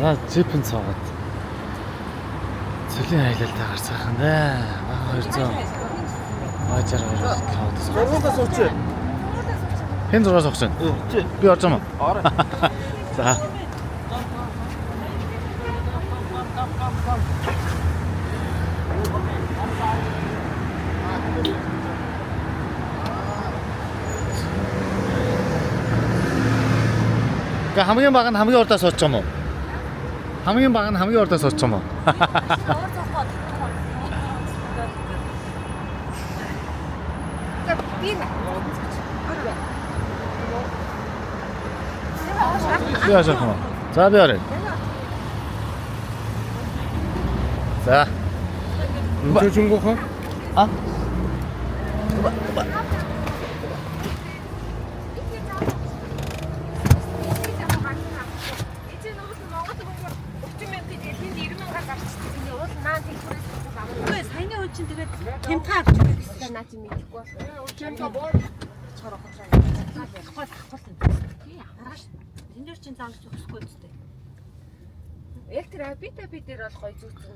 За жипэн цаагаад. Цэлийн аялалтай гарцаахан дээ. 200. Ажаар кауд. Зургуудаас ууч. Хэн зургаас огсон? Би орж юм уу? Ороо. За. хамгийн бага нь хамгийн урдаас сууч юм уу? Хамгийн бага нь хамгийн урдаас сууч юм уу? Би яах юм? За би орё. За. Чөчөнгөө хаа? А? Чинь тэгээд тэмтаа авч ирэх гэсэн наа чи мэдэхгүй. Чемка боо. Чороо хоцоо. Авахгүй. Тий, хараач. Тэнд чинь заавал зөксөхгүй үстэй. Яг тэр бит дээр бол гоё зүүцэн